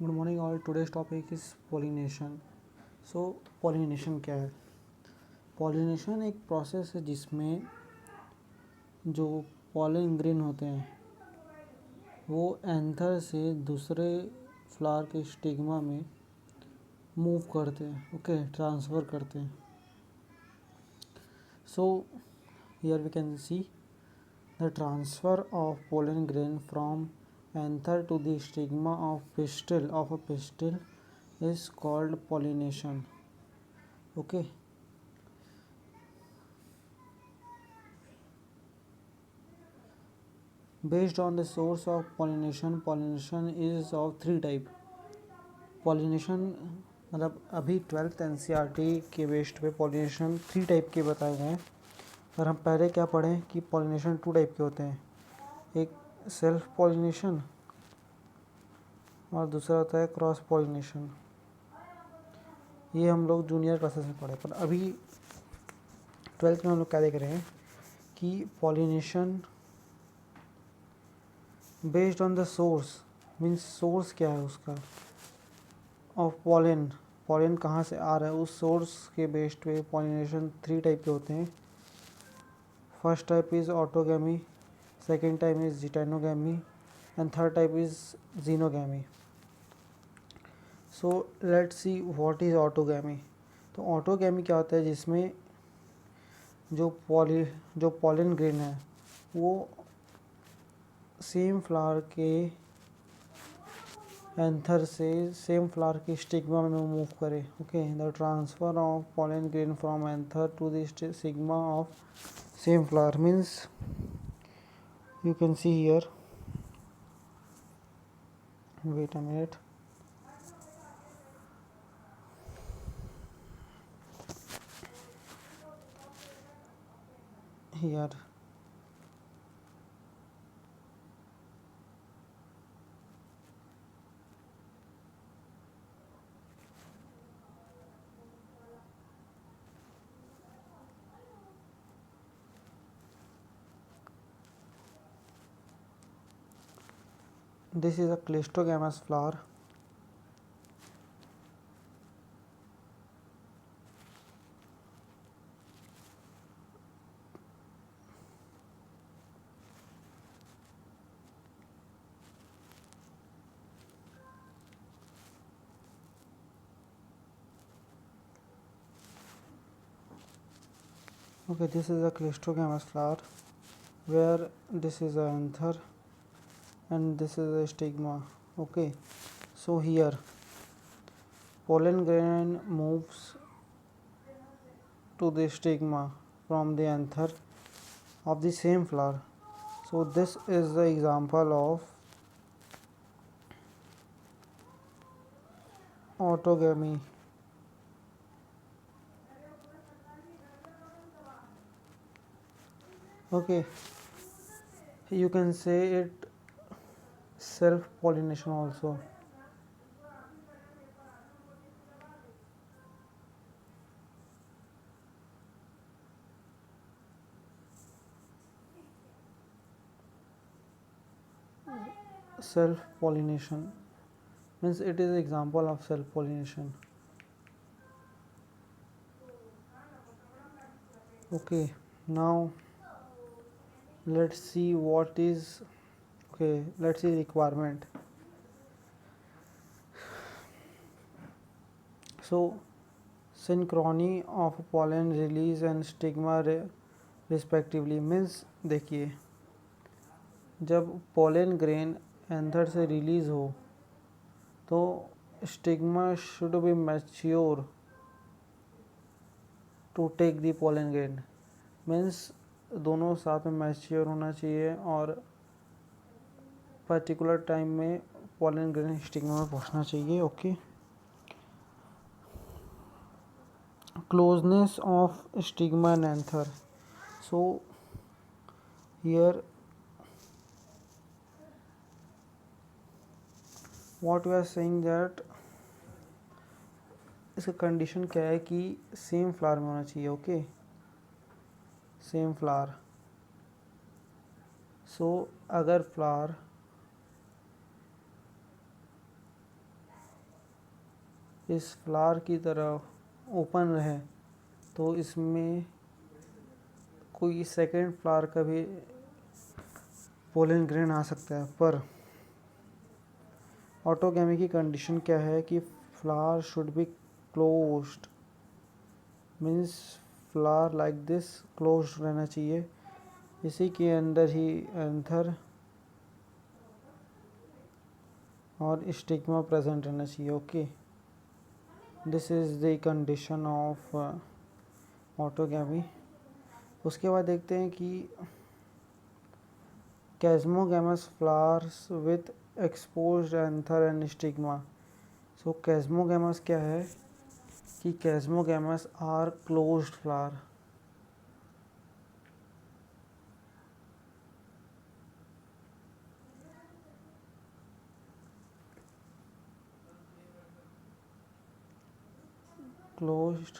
Good morning all. Today's topic is pollination. So pollination क्या है? Pollination एक process है जिसमें जो पॉलन ग्रेन होते हैं वो एंथर से दूसरे फ्लावर के स्टिग्मा में मूव करते हैं, ओके, ट्रांसफ़र करते हैं। So here we can see the transfer of pollen grain from anther to the stigma of a pistil is called pollination. Okay. Based on the source of pollination, pollination is of three type. Pollination मतलब अभी 12th NCERT के based पे pollination 3 type के बताए गए हैं। और हम पहले क्या पढ़ें कि पॉलिनेशन 2 टाइप के होते हैं, एक सेल्फ पॉलिनेशन और दूसरा होता है क्रॉस पॉलिनेशन। ये हम लोग जूनियर क्लासेस में पढ़े, पर अभी 12th में हम लोग क्या देख रहे हैं कि pollination based on the source, means source क्या है उसका, ऑफ पॉलन, पॉलन कहाँ से आ रहा है उस सोर्स के बेस्ड पे पॉलिनेशन 3 टाइप के होते हैं। First type is autogamy, second type is geitonogamy and third type is xenogamy. So let's see what is autogamy. तो ऑटोगैमी क्या होता है, जिसमें जो पॉलन ग्रेन है वो सेम फ्लावर के एंथर से सेम फ्लावर की स्टिग्मा में मूव करे। Okay, the transfer of pollen grain from anther to the stigma of same flower means you can see here, wait a minute, here this is a cleistogamous flower. Okay, this is a cleistogamous flower where this is a anther and this is a stigma. Okay, so here pollen grain moves to the stigma from the anther of the same flower. So this is the example of autogamy. Okay, you can say it self pollination also. Self pollination means it is example of self pollination. Okay, now let's see what is, okay, let's see requirement. So synchrony of pollen release and stigma respectively means, देखिए जब pollen grain anther से release हो तो stigma should be mature to take the pollen grain, means दोनों साथ में mature होना चाहिए और पर्टिकुलर टाइम में pollen grain स्टिग्मा में पहुंचना चाहिए। Okay, closeness of stigma and anther. So here what we are saying that इसका कंडीशन क्या है कि सेम फ्लावर में होना चाहिए। Okay, same flower. सो अगर फ्लावर इस फ्लावर की तरह ओपन रहे तो इसमें कोई सेकेंड फ्लावर का भी पोलन ग्रेन आ सकता है। पर ऑटोगैमी की कंडीशन क्या है कि flower should be closed, means flower like this closed रहना चाहिए, इसी के अंदर ही एंथर और स्टिग्मा प्रेजेंट रहना चाहिए। Okay, this is the condition of autogamy. उसके बाद देखते हैं कि chasmogamous flowers with exposed anther and stigma. So chasmogamous क्या है कि chasmogamous are closed flower. closed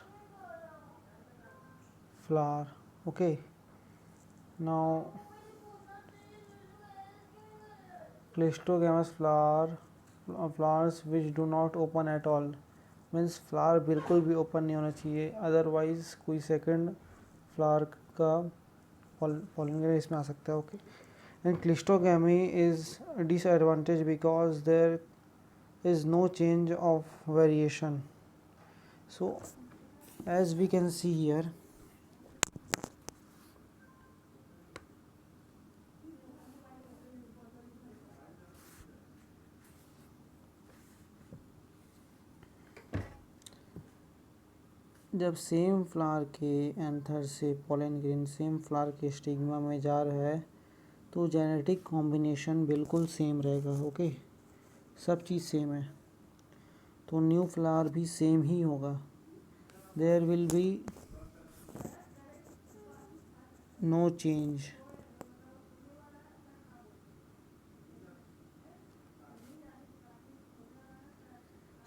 flower. Okay, now cleistogamous flowers which do not open at all, means flower बिल्कुल भी ओपन नहीं होना चाहिए, अदरवाइज कोई सेकंड फ्लावर का पॉलन ग्रेन इसमें आ सकता है। Okay, and cleistogamy is disadvantage because there is no change of variation. So as we can see here, जब सेम फ्लावर के एंथर से पोलन ग्रेन सेम फ्लावर के स्टिग्मा में जा रहा है तो जेनेटिक कॉम्बिनेशन बिल्कुल सेम रहेगा। ओके, सब चीज़ सेम है तो न्यू फ्लावर भी सेम ही होगा। There will be no change.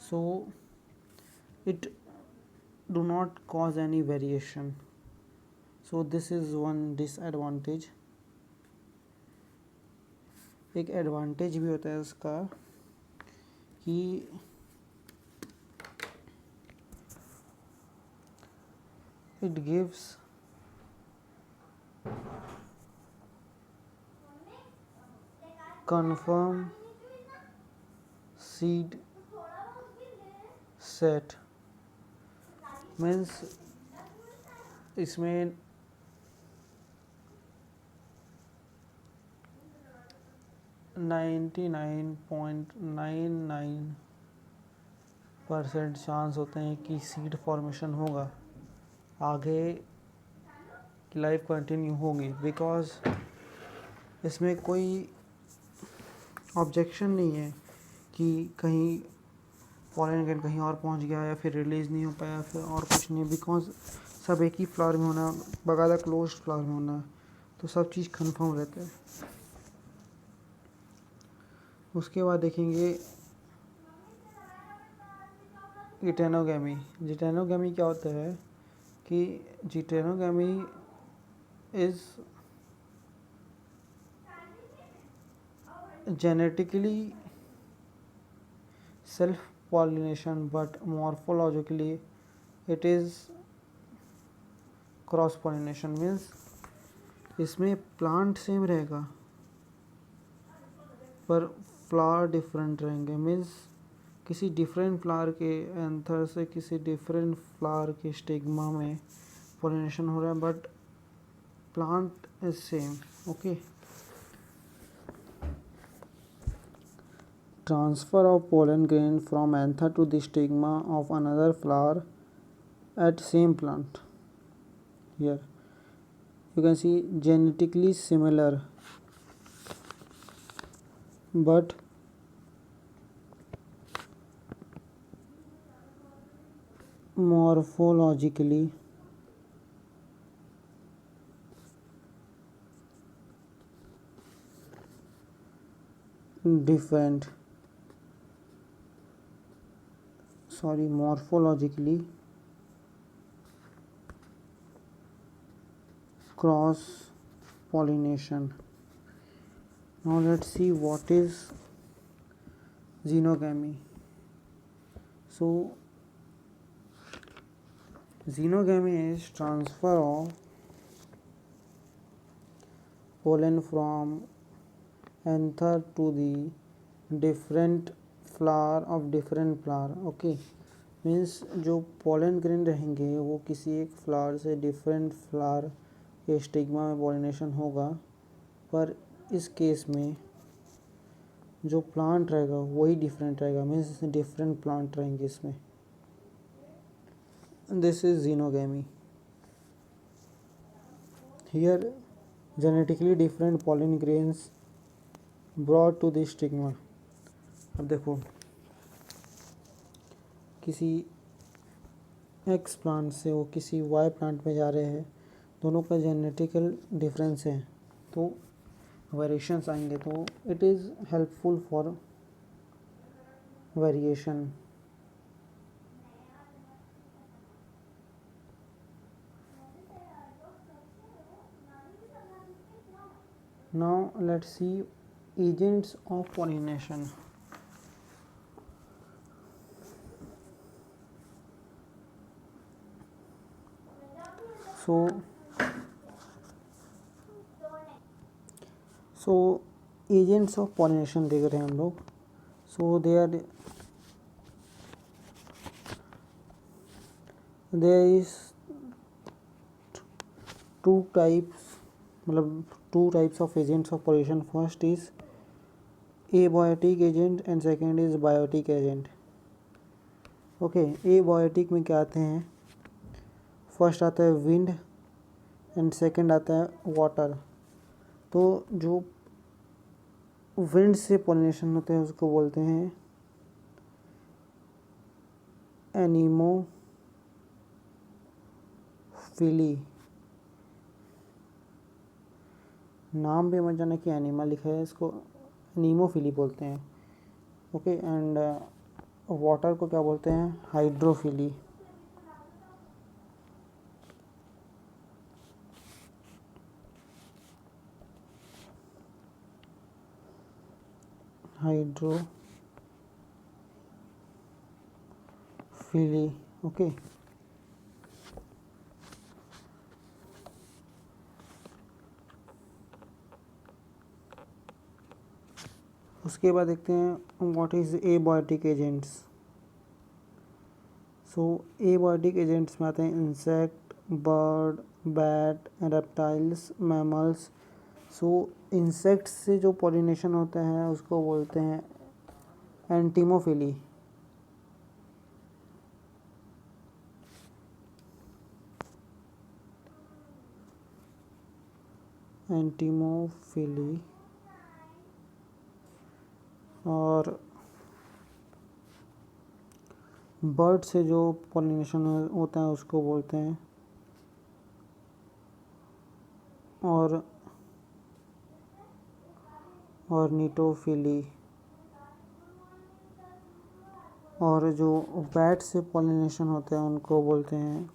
So it do not cause any variation. So this is one disadvantage. एक एडवांटेज भी होता है उसका कि it gives confirm seed set, means इसमें 99.99% चांस होते हैं कि सीड फॉर्मेशन होगा, आगे की लाइफ कंटिन्यू होगी, बिकॉज इसमें कोई ऑब्जेक्शन नहीं है कि कहीं पॉलन ग्रेन कहीं और पहुंच गया या फिर रिलीज़ नहीं हो पाया फिर और कुछ नहीं, बिकॉज सब एक ही फ्लावर में होना, बकायदा क्लोज्ड फ्लावर में होना, तो सब चीज़ कंफर्म रहता है। उसके बाद देखेंगे जिटेनोगैमी। जिटेनोगैमी क्या होता है कि geitonogamy is genetically self pollination but morphologically it is cross pollination, means इसमें प्लांट सेम रहेगा पर फ्लावर डिफरेंट रहेंगे, मीन्स किसी डिफरेंट फ्लावर के एंथर से किसी डिफरेंट फ्लावर के स्टिग्मा में पॉलिनेशन हो रहा है but plant is same. Okay, transfer of pollen grain from anther to the stigma of another flower at same plant. Here you can see genetically similar but morphologically different, morphologically cross pollination. Now let's see what is xenogamy. So Xenogamy is transfer of pollen from anther to the different flower of different flower. Okay, means जो pollen grain रहेंगे वो किसी एक flower से different flower के stigma में pollination होगा, पर इस केस में जो प्लांट रहेगा वही डिफरेंट रहेगा, मीन्स डिफरेंट प्लांट रहेंगे इसमें. This is xenogamy. Here genetically different pollen grains brought to the stigma. अब देखो, किसी एक्स प्लांट से वो किसी वाई प्लांट में जा रहे हैं, दोनों का जेनेटिकल डिफरेंस है तो वेरिएशंस आएंगे, तो it is helpful for variation. Now let's see agents of pollination. So agents of pollination देख रहे हैं हम लोग. So there is two types, मतलब two types of agents of pollination. First is abiotic agent and second is biotic agent. Okay, abiotic में क्या आते हैं? फर्स्ट आता है विंड एंड सेकंड आता है वाटर. तो जो विंड से पॉलिनेशन होते हैं उसको बोलते हैं एनीमोफिली. नाम पे मत जाना कि एनिमल लिखा है, इसको एनीमोफिली बोलते हैं. ओके, एंड वाटर को क्या बोलते हैं? हाइड्रोफिली. हाइड्रोफिली. ओके, उसके बाद देखते हैं what is abiotic agents. So abiotic agents में आते हैं insect, bird, bat, reptiles, mammals. So insects से जो पॉलिनेशन होता है उसको बोलते हैं एंटीमोफिली. एंटीमोफिली. और बर्ड से जो पॉलिनेशन होता है उसको बोलते हैं ऑर्निटोफिली. और जो बैट से पॉलिनेशन होता है उनको बोलते हैं,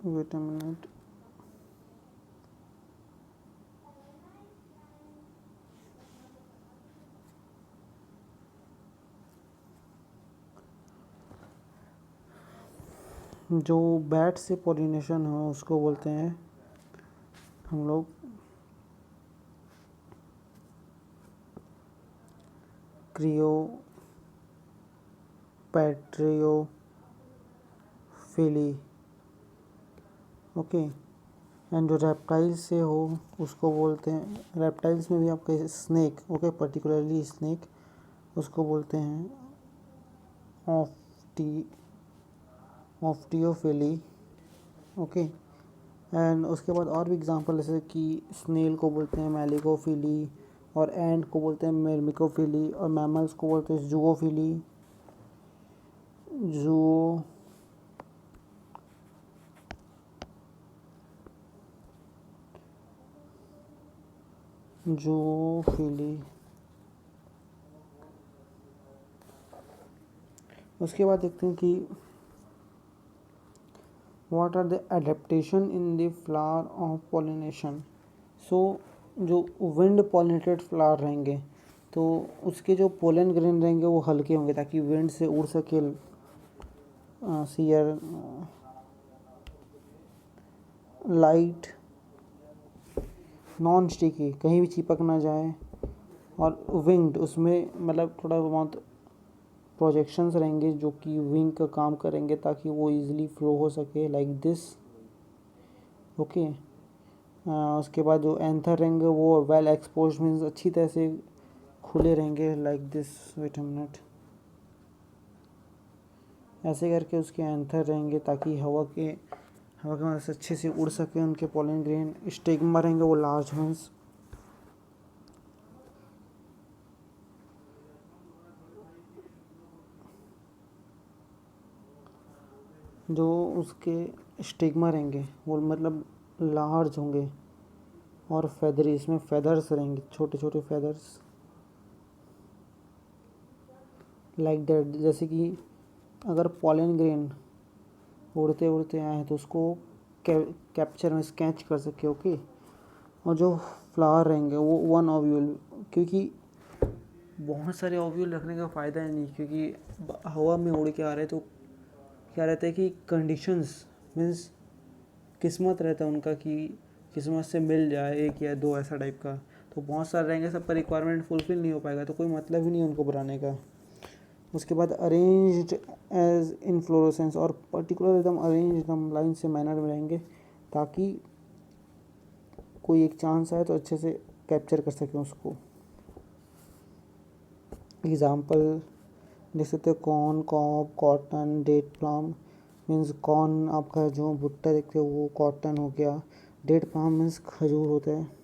वेट अ मिनट, जो बैट से पॉलिनेशन हो उसको बोलते हैं हम लोग क्रियोपैट्रियोफिली. ओके, एंड जो रेप्टाइल्स से हो उसको बोलते हैं, रेप्टाइल्स में भी आपके स्नेक, ओके, पर्टिकुलरली स्नेक, उसको बोलते हैं ऑफ्टियोफिली. ओके, एंड उसके बाद और भी एग्जांपल जैसे कि स्नेल को बोलते हैं मैलिकोफिली, और एंड को बोलते हैं मेर्मिकोफिली, और मैमल्स को बोलते हैं जूओफिली. जूओफिली. उसके बाद देखते हैं कि what are the adaptation in the flower of pollination. So जो विंड पॉलिनेटेड फ्लावर रहेंगे तो उसके जो पोलन ग्रेन रहेंगे वो हल्के होंगे ताकि विंड से उड़ सके सीयर लाइट नॉन स्टिकी, कहीं भी चिपक ना जाए, और विंग्ड, उसमें मतलब थोड़ा बहुत प्रोजेक्शंस रहेंगे जो कि विंग का काम करेंगे ताकि वो इजीली फ्लो हो सके, लाइक दिस। ओके। उसके बाद जो एंथर रहेंगे वो वेल एक्सपोज मीन्स अच्छी तरह से खुले रहेंगे, like this. Wait a minute, ऐसे करके उसके एंथर रहेंगे ताकि हवा के मदद से अच्छे से उड़ सके उनके पोलन ग्रेन। स्टिग्मा रहेंगे वो लार्ज मीन्स जो उसके स्टिग्मा रहेंगे वो मतलब लार्ज होंगे, और फेदरी, इसमें फेदर्स रहेंगे, छोटे छोटे फेदर्स, लाइक दैट। जैसे कि अगर पॉलन ग्रेन उड़ते उड़ते आए तो उसको कैप्चर में स्केच कर सके। ओके। और जो फ्लावर रहेंगे वो वन ओव्यूल, क्योंकि बहुत सारे ओव्यूल रखने का फ़ायदा है नहीं, क्योंकि हवा में उड़ के आ रहे तो क्या रहता है कि कंडीशंस मीन्स किस्मत रहता है उनका कि किस्मत से मिल जाए एक या दो, ऐसा टाइप का। तो बहुत सारे रहेंगे, सबका रिक्वायरमेंट फुलफिल नहीं हो पाएगा, तो कोई मतलब ही नहीं है उनको बनाने का। उसके बाद अरेंज्ड एज इनफ्लोरेसेंस, और पर्टिकुलर एकदम अरेंज एकदम लाइन से मैनर में रहेंगे ताकि कोई एक चांस आए तो अच्छे से कैप्चर कर सकें उसको। एग्ज़ाम्पल देख सकते हो, corn, cob, cotton, date plum. Means corn आपका जो भुट्टा देखते हो वो कॉटन हो गया, डेट प्लम मीन्स खजूर होता है।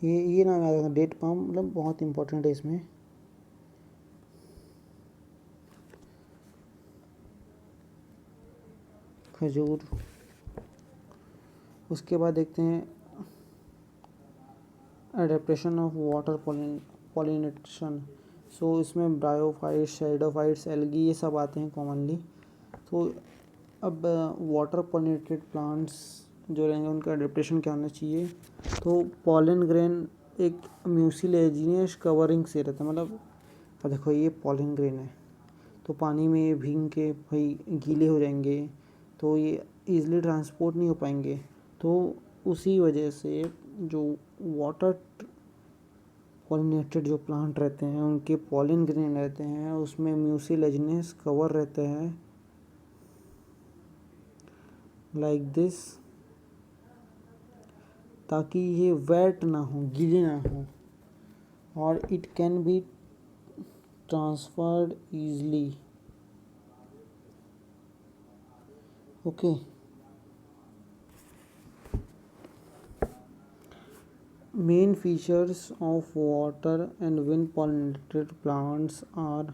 ये नाम याद रखना, डेट प्लम मतलब बहुत इंपॉर्टेंट है इसमें। खजूर। उसके बाद देखते हैं एडेप्टेशन ऑफ वाटर पॉलिनेशन। सो इसमें ब्रायोफाइट्स, शेडोफाइट्स, एल्गी ये सब आते हैं कॉमनली। तो अब वाटर पॉलिनेटेड प्लांट्स जो रहेंगे उनका एडेप्टेशन क्या होना चाहिए। तो पॉलन ग्रेन एक म्यूसिलेजिनियस कवरिंग से रहता है, मतलब अब देखो ये पॉलन ग्रेन है तो पानी में भीग के भाई गीले हो जाएंगे, तो ये ईज़िली ट्रांसपोर्ट नहीं हो पाएंगे। तो उसी वजह से जो वाटर पॉलिनेटेड जो प्लांट रहते हैं उनके पॉलन ग्रेन रहते हैं उसमें म्यूसिलेजिनस कवर रहते हैं, लाइक दिस, ताकि ये वेट ना हो, गीले ना हो, और it can be transferred easily. Okay. Main features of water and wind pollinated plants are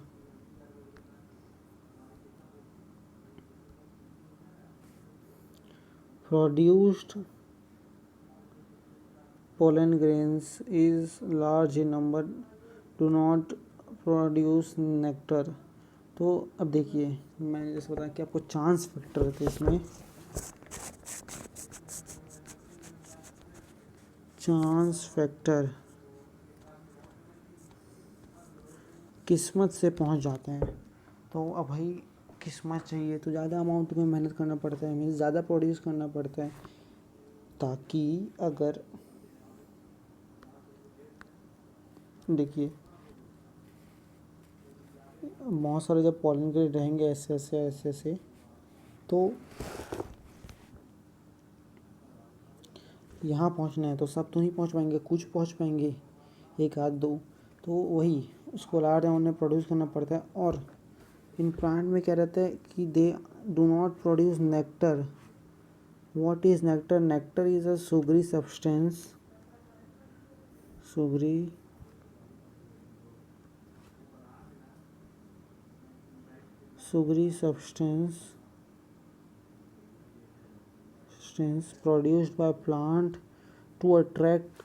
produced pollen grains is large in number, do not produce nectar। तो अब देखिए मैंने जैसे बताया कि आपको चांस फैक्टर रहते हैं इसमें, चांस फैक्टर किस्मत से पहुंच जाते हैं। तो अब भाई किस्मत चाहिए तो ज़्यादा अमाउंट में मेहनत करना पड़ता है, मीन्स ज़्यादा प्रोड्यूस करना पड़ता है, ताकि अगर देखिए बहुत सारे जब पॉलन ग्रेन रहेंगे ऐसे ऐसे ऐसे ऐसे, तो यहाँ पहुँचना है तो सब तो नहीं पहुँच पाएंगे, कुछ पहुँच पाएंगे, एक आध दो। तो वही उसको लार्ज अमाउंट में प्रोड्यूस करना पड़ता है। और इन प्लांट में क्या रहता है कि they do not produce nectar. What is nectar? Nectar is a sugary substance, sugary substance produced by plant to attract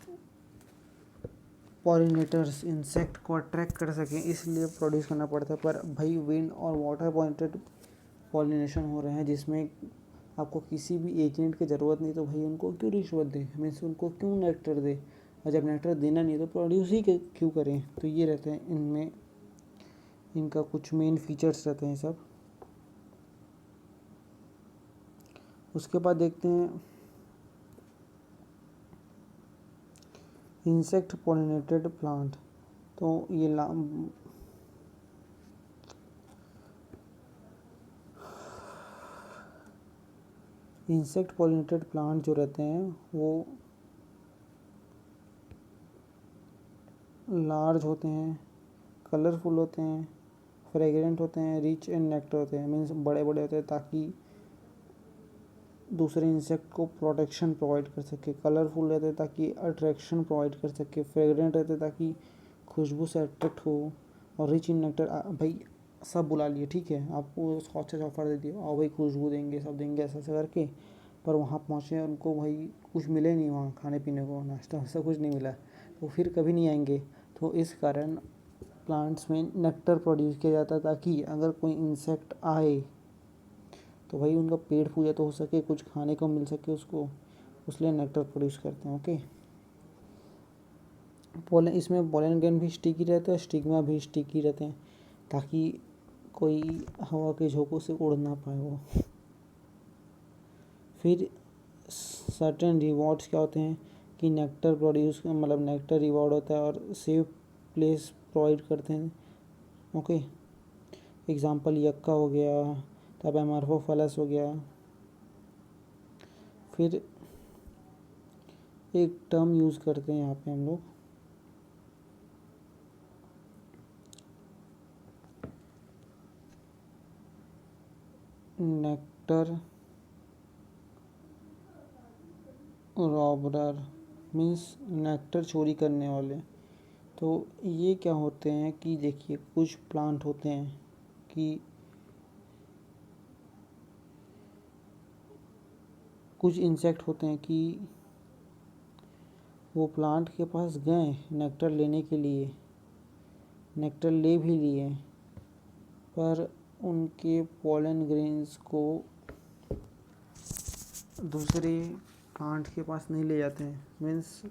pollinators, insect को अट्रैक्ट कर सकें, इसलिए प्रोड्यूस करना पड़ता है। पर भाई विंड और वाटर पॉलिनेटेड पॉलिनेशन हो रहे हैं जिसमें आपको किसी भी एजेंट की ज़रूरत नहीं, तो भाई उनको क्यों रिश्वत दें, मीन्स उनको क्यों नेक्टर दे, और जब नेक्टर देना नहीं तो प्रोड्यूस ही क्यों करें। तो ये रहते हैं इनमें इनका कुछ मेन फीचर्स रहते हैं सब। उसके बाद देखते हैं इंसेक्ट पॉलिनेटेड प्लांट। तो ये इंसेक्ट पॉलिनेटेड प्लांट जो रहते हैं वो लार्ज होते हैं, कलरफुल होते हैं, फ्रेगरेंट होते हैं, रिच एंड नेक्टर होते हैं। मीन्स बड़े बड़े होते हैं ताकि दूसरे इंसेक्ट को प्रोटेक्शन प्रोवाइड कर सके, कलरफुल रहते हैं ताकि अट्रैक्शन प्रोवाइड कर सके, फ्रेगरेंट रहते हैं ताकि खुशबू से अट्रैक्ट हो, और रिच इन नेक्टर। भाई सब बुला लिए, ठीक है, आपको उसको अच्छा सा ऑफर दे दिया, और भाई खुशबू देंगे, सब देंगे, ऐसा ऐसा करके, पर वहाँ पहुँचे उनको भाई कुछ मिले नहीं, वहाँ खाने पीने को नाश्ता वास्ता कुछ नहीं मिला, तो फिर कभी नहीं आएंगे। तो इस कारण प्लांट्स में नेक्टर प्रोड्यूस किया जाता है ताकि अगर कोई इंसेक्ट आए तो भाई उनका पेट पूजा तो हो सके, कुछ खाने को मिल सके उसको, इसलिए नेक्टर प्रोड्यूस करते हैं। ओके, पोलन, इसमें पोलन ग्रेन भी स्टिकी रहते हैं, स्टिग्मा भी स्टिकी रहते हैं ताकि कोई हवा के झोंकों से उड़ ना पाए वो। फिर सर्टेन रिवॉर्ड्स क्या होते हैं कि नेक्टर प्रोड्यूस, मतलब नेक्टर रिवॉर्ड होता है और सेफ प्लेस प्रोवाइड करते हैं। ओके, एग्जांपल यक्का हो गया, तब एमार्फोफलस हो गया। फिर एक टर्म यूज़ करते हैं यहाँ पे हम लोग, नेक्टर रॉबरर, मीन्स नेक्टर चोरी करने वाले। तो ये क्या होते हैं कि देखिए कुछ प्लांट होते हैं कि कुछ इंसेक्ट होते हैं कि वो प्लांट के पास गए नेक्टर लेने के लिए, नेक्टर ले भी लिए, पर उनके पोलन ग्रेन्स को दूसरे प्लांट के पास नहीं ले जाते हैं। मीन्स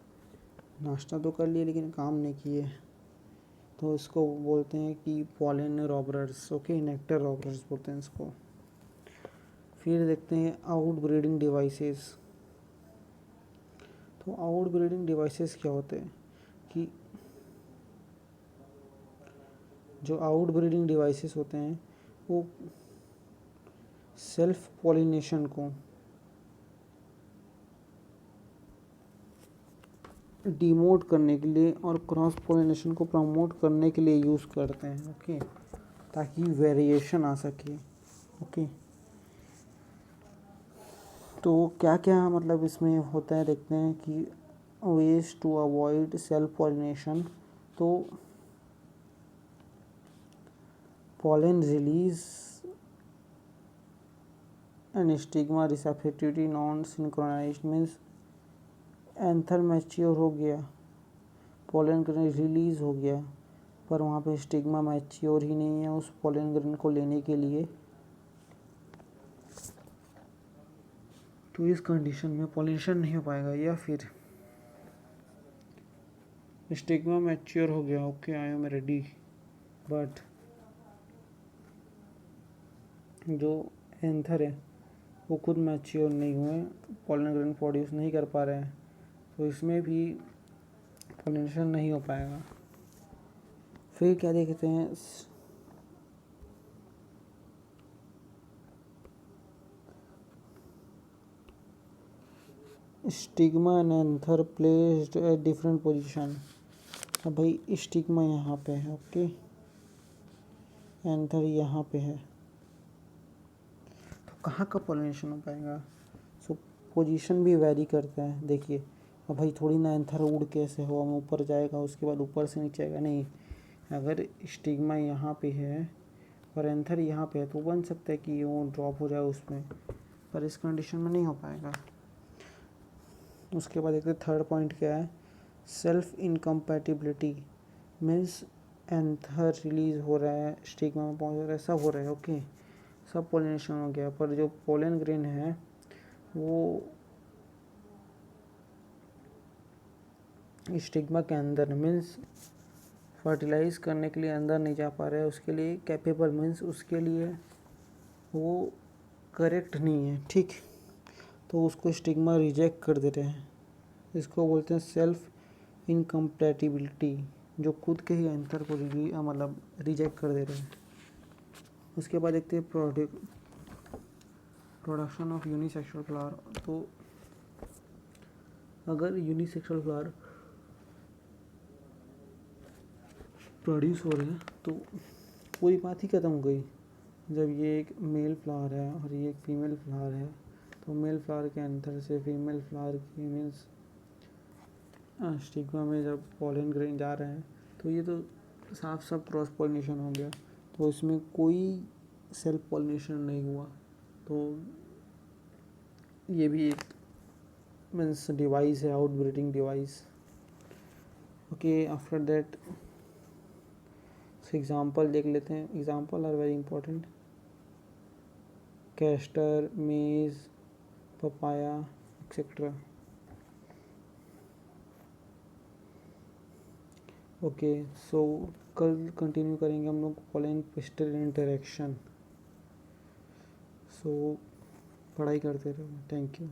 नाश्ता तो कर लिए लेकिन काम नहीं किए, तो इसको बोलते हैं कि pollen robbers. Okay, nectar robbers बोलते हैं इसको। फिर देखते हैं आउट ब्रीडिंग डिवाइसेस। तो आउट ब्रीडिंग डिवाइसेस क्या होते हैं कि जो आउट ब्रीडिंग डिवाइसेस होते हैं वो सेल्फ पॉलिनेशन को डिमोट करने के लिए और क्रॉस पॉलिनेशन को प्रमोट करने के लिए यूज़ करते हैं। ओके, ताकि वेरिएशन आ सके। ओके, तो क्या क्या मतलब इसमें होता है देखते हैं कि ways to avoid self pollination. तो pollen release and stigma receptivity non synchronized means anther mature हो गया, पोलन ग्रेन रिलीज हो गया, पर वहाँ पे स्टिग्मा मैच्योर ही नहीं है उस पोलन ग्रेन को लेने के लिए। तो इस कंडीशन में पोलिनेशन नहीं हो पाएगा। या फिर स्टिग्मा मैच्योर हो गया, okay I am ready, but जो एंथर है वो खुद मैच्योर नहीं हुए, पोलन ग्रेन प्रोड्यूस नहीं कर पा रहे हैं, तो इसमें भी पोलिनेशन नहीं हो पाएगा। फिर क्या देखते हैं, stigma and anther placed at different position. अब भाई स्टिग्मा यहाँ पे है, ओके, एंथर यहाँ पे है, तो कहाँ का पोलिनेशन हो पाएगा। सो पोजीशन भी वैरी करता है। देखिए अब भाई थोड़ी ना एंथर उड़ के ऐसे हवा में ऊपर जाएगा उसके बाद ऊपर से नीचे आएगा, नहीं। अगर स्टिग्मा यहाँ पे है और एंथर यहाँ पे है तो बन सकता है कि वो ड्रॉप हो जाए उसमें, पर इस कंडीशन में नहीं हो पाएगा। उसके बाद देखते थर्ड पॉइंट क्या है, self incompatibility. Means anther release हो रहा है, स्टिग्मा में पहुँच रहा है, सब हो रहा है, ओके, सब पोलिनेशन हो गया, पर जो पोलन ग्रेन है वो स्टिग्मा के अंदर, मीन्स फर्टिलाइज करने के लिए अंदर नहीं जा पा रहा है, उसके लिए कैपेबल मीन्स उसके लिए वो करेक्ट नहीं है, ठीक। तो उसको स्टिग्मा रिजेक्ट कर दे रहे हैं। इसको बोलते हैं सेल्फ इनकम्पैटिबिलिटी, जो खुद के ही आंसर को मतलब रिजेक्ट कर दे रहे हैं। उसके बाद देखते हैं प्रोडक्शन ऑफ यूनिसेक्सुअल फ्लावर। तो अगर यूनिसेक्सुअल फ्लावर प्रोड्यूस हो रहे हैं तो पूरी बात ही खत्म हो गई। जब ये एक मेल फ्लावर है और ये एक फीमेल फ्लावर है, तो मेल फ्लावर के अंदर से फीमेल फ्लावर की मीन्स स्टिग्मा में जब पॉलन ग्रेन जा रहे हैं, तो ये तो साफ साफ क्रॉस पॉलिनेशन हो गया। तो इसमें कोई सेल्फ पॉलिनेशन नहीं हुआ, तो ये भी एक मीन्स डिवाइस है, outbreeding device. Okay, after that example देख लेते हैं। Example are very important. Castor, maize, papaya et cetera. Okay, so कल कंटिन्यू करेंगे हम लोग पॉलन पिस्टल इंटरेक्शन। सो पढ़ाई करते रहो। Thank you.